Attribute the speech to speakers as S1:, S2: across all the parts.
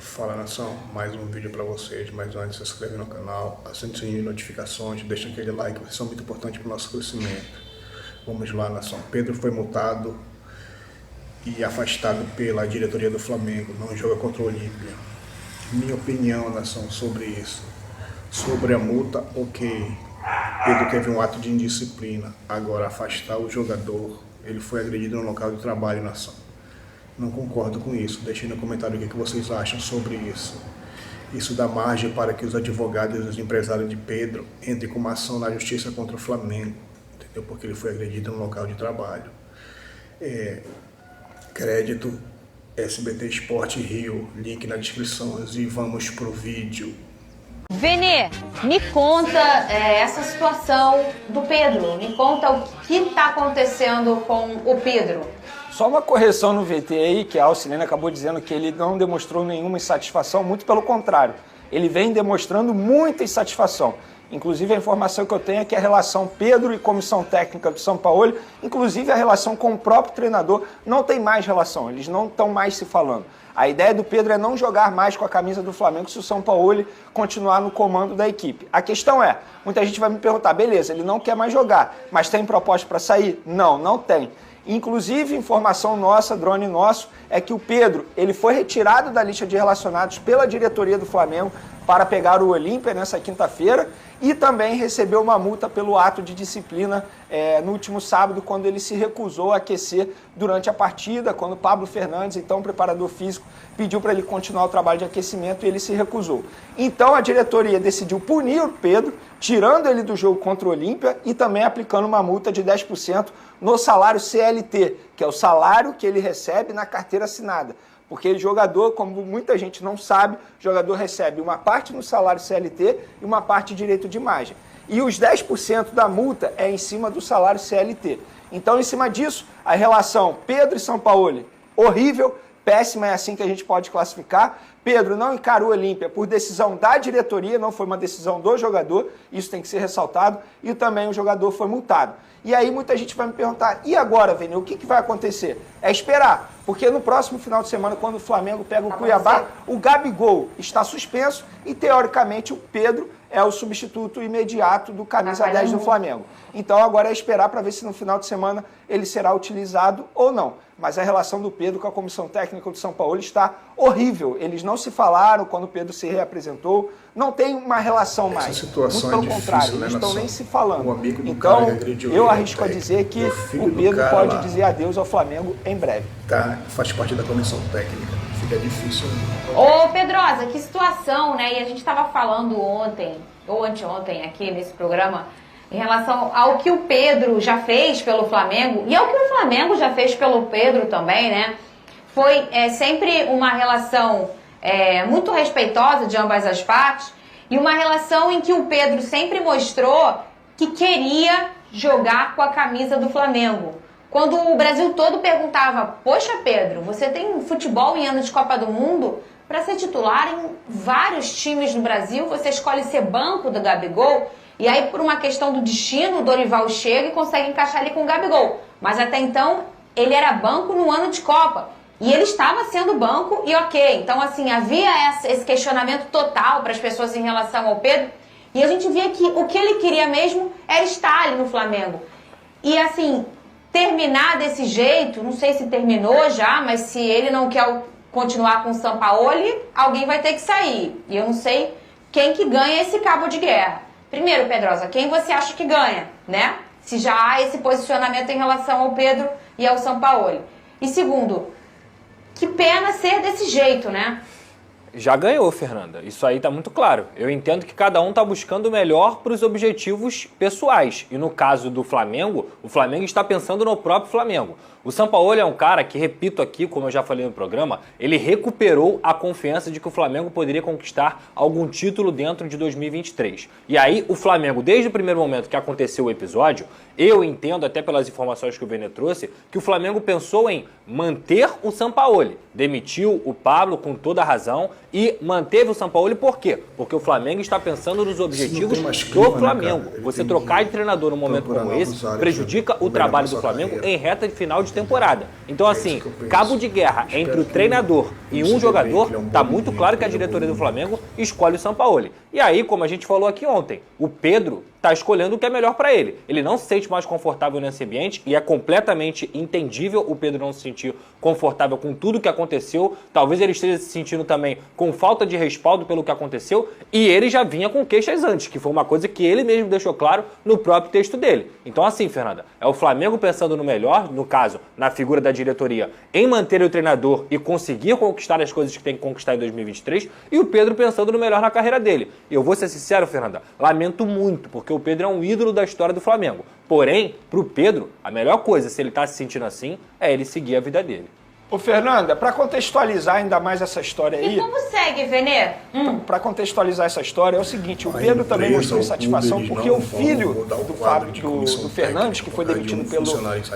S1: Fala, nação, mais um vídeo para vocês, mas antes se inscreve no canal, acende o sininho de notificações, deixa aquele like, vocês são muito importantes para o nosso crescimento. Vamos lá, nação. Pedro foi multado e afastado pela diretoria do Flamengo, não joga contra o Olímpia. Minha opinião, nação, sobre isso. Sobre a multa, ok. Pedro teve um ato de indisciplina, agora afastar o jogador, ele foi agredido no local de trabalho, nação. Não concordo com isso. Deixem no comentário o que vocês acham sobre isso. Isso dá margem para que os advogados e os empresários de Pedro entrem com uma ação na justiça contra o Flamengo, entendeu? Porque ele foi agredido no local de trabalho. Crédito SBT Esporte Rio, link na descrição. E vamos pro vídeo.
S2: Vene, me conta essa situação do Pedro. Me conta o que está acontecendo com o Pedro.
S3: Só uma correção no VT aí, que a Alcilene acabou dizendo que ele não demonstrou nenhuma insatisfação, muito pelo contrário. Ele vem demonstrando muita insatisfação. Inclusive a informação que eu tenho é que a relação Pedro e comissão técnica do Sampaoli, inclusive a relação com o próprio treinador, não tem mais relação, eles não estão mais se falando. A ideia do Pedro é não jogar mais com a camisa do Flamengo se o Sampaoli continuar no comando da equipe. A questão é, muita gente vai me perguntar, beleza, ele não quer mais jogar, mas tem proposta para sair? Não, não tem. Inclusive, informação nossa, drone nosso, é que o Pedro ele foi retirado da lista de relacionados pela diretoria do Flamengo para pegar o Olímpia nessa quinta-feira e também recebeu uma multa pelo ato de disciplina no último sábado, quando ele se recusou a aquecer durante a partida, quando o Pablo Fernandes, então preparador físico, pediu para ele continuar o trabalho de aquecimento e ele se recusou. Então a diretoria decidiu punir o Pedro, tirando ele do jogo contra o Olímpia e também aplicando uma multa de 10% no salário CLT, que é o salário que ele recebe na carteira assinada. Porque o jogador, como muita gente não sabe, o jogador recebe uma parte no salário CLT e uma parte de direito de imagem. E os 10% da multa é em cima do salário CLT. Então, em cima disso, a relação Pedro e Sampaoli, horrível, péssima, é assim que a gente pode classificar. Pedro não encarou o Olímpia por decisão da diretoria, não foi uma decisão do jogador, isso tem que ser ressaltado, e também o jogador foi multado. E aí muita gente vai me perguntar, e agora, Vene, o que vai acontecer? É esperar, porque no próximo final de semana, quando o Flamengo pega o Cuiabá, o Gabigol está suspenso e, teoricamente, o Pedro é o substituto imediato do camisa 10 do Flamengo. Então agora é esperar para ver se no final de semana ele será utilizado ou não. Mas a relação do Pedro com a comissão técnica do São Paulo está horrível. Eles não se falaram quando o Pedro se reapresentou. Não tem uma relação mais.
S1: Essa situação
S3: muito pelo
S1: é
S3: contrário,
S1: difícil, né,
S3: eles não estão nem se falando.
S1: O amigo do
S3: então,
S1: cara que agrediu
S3: eu
S1: ele,
S3: arrisco a dizer que o Pedro pode dizer adeus ao Flamengo em breve.
S1: Tá, faz parte da comissão técnica. Fica difícil.
S2: Ô Pedrosa, que situação, né? E a gente estava falando ontem, ou anteontem aqui nesse programa, em relação ao que o Pedro já fez pelo Flamengo e ao que o Flamengo já fez pelo Pedro também, né? Foi sempre uma relação muito respeitosa de ambas as partes e uma relação em que o Pedro sempre mostrou que queria jogar com a camisa do Flamengo. Quando o Brasil todo perguntava, poxa Pedro, você tem futebol em ano de Copa do Mundo? Para ser titular em vários times no Brasil, você escolhe ser banco do Gabigol? E aí, por uma questão do destino, o Dorival chega e consegue encaixar ali com o Gabigol. Mas até então, ele era banco no ano de Copa. E ele estava sendo banco e ok. Então, assim, havia esse questionamento total para as pessoas em relação ao Pedro. E a gente via que o que ele queria mesmo era estar ali no Flamengo. E, assim, terminar desse jeito, não sei se terminou já, mas se ele não quer continuar com o Sampaoli, alguém vai ter que sair. E eu não sei quem que ganha esse cabo de guerra. Primeiro, Pedrosa, quem você acha que ganha, né? Se já há esse posicionamento em relação ao Pedro e ao Sampaoli. E segundo, que pena ser desse jeito, né?
S4: Já ganhou, Fernanda. Isso aí tá muito claro. Eu entendo que cada um tá buscando o melhor para os objetivos pessoais. E no caso do Flamengo, o Flamengo está pensando no próprio Flamengo. O Sampaoli é um cara que, repito aqui, como eu já falei no programa, ele recuperou a confiança de que o Flamengo poderia conquistar algum título dentro de 2023. E aí, o Flamengo, desde o primeiro momento que aconteceu o episódio, eu entendo, até pelas informações que o Vene trouxe, que o Flamengo pensou em manter o Sampaoli. Demitiu o Pablo com toda a razão e manteve o Sampaoli por quê? Porque o Flamengo está pensando nos objetivos do Flamengo. Você trocar de treinador num momento como esse prejudica o trabalho do Flamengo em reta de final de temporada. Então, assim, cabo de guerra entre o treinador e um jogador, tá muito claro que a diretoria do Flamengo escolhe o Sampaoli. E aí, como a gente falou aqui ontem, o Pedro tá escolhendo o que é melhor para ele. Ele não se sente mais confortável nesse ambiente e é completamente entendível o Pedro não se sentir confortável com tudo que aconteceu. Talvez ele esteja se sentindo também com falta de respaldo pelo que aconteceu e ele já vinha com queixas antes, que foi uma coisa que ele mesmo deixou claro no próprio texto dele. Então assim, Fernanda, é o Flamengo pensando no melhor, no caso, na figura da diretoria, em manter o treinador e conseguir conquistar as coisas que tem que conquistar em 2023 e o Pedro pensando no melhor na carreira dele. Eu vou ser sincero, Fernanda, lamento muito, porque o Pedro é um ídolo da história do Flamengo. Porém, pro Pedro, a melhor coisa, se ele tá se sentindo assim, é ele seguir a vida dele.
S3: Ô, Fernanda, para contextualizar ainda mais essa história aí...
S2: E como segue, Venê?
S3: Para contextualizar essa história, é o seguinte, o Pedro também mostrou insatisfação porque o filho do Fernandes, que foi demitido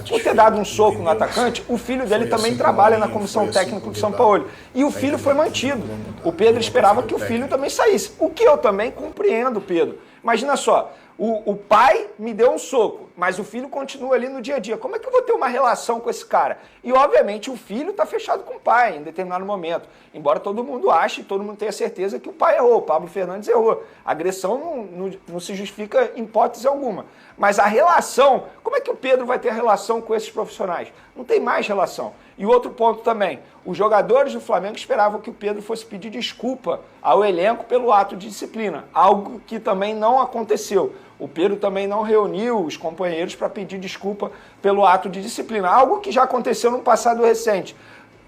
S3: por ter dado um soco no atacante, o filho dele também trabalha na comissão técnica do São Paulo. E o filho foi mantido. O Pedro esperava que o filho também saísse. O que eu também compreendo, Pedro. Imagina só, o pai me deu um soco, mas o filho continua ali no dia a dia. Como é que eu vou ter uma relação com esse cara? E, obviamente, o filho está fechado com o pai em determinado momento. Embora todo mundo ache, todo mundo tenha certeza que o pai errou, o Pablo Fernandes errou. A agressão não se justifica em hipótese alguma. Mas a relação, como é que o Pedro vai ter relação com esses profissionais? Não tem mais relação. E outro ponto também, os jogadores do Flamengo esperavam que o Pedro fosse pedir desculpa ao elenco pelo ato de disciplina, algo que também não aconteceu. O Pedro também não reuniu os companheiros para pedir desculpa pelo ato de disciplina, algo que já aconteceu no passado recente.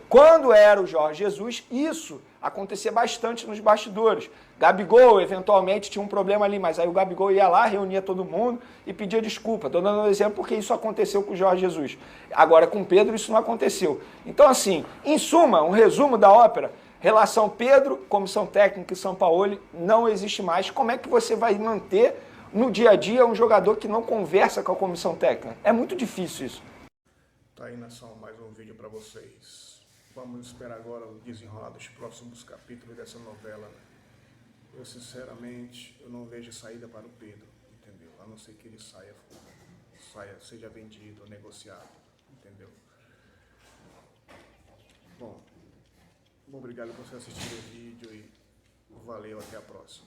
S3: Quando era o Jorge Jesus, isso acontecia bastante nos bastidores. Gabigol, eventualmente, tinha um problema ali, mas aí o Gabigol ia lá, reunia todo mundo e pedia desculpa. Estou dando um exemplo porque isso aconteceu com o Jorge Jesus. Agora, com o Pedro, isso não aconteceu. Então, assim, em suma, um resumo da ópera, relação Pedro, comissão técnica e Sampaoli, não existe mais. Como é que você vai manter no dia a dia um jogador que não conversa com a comissão técnica? É muito difícil isso.
S1: Tá aí, nação, mais um vídeo para vocês. Vamos esperar agora o desenrolar dos próximos capítulos dessa novela, né? Eu, sinceramente, eu não vejo saída para o Pedro, entendeu? A não ser que ele saia, seja vendido, negociado, entendeu? Bom, obrigado por você assistir o vídeo e valeu, até a próxima.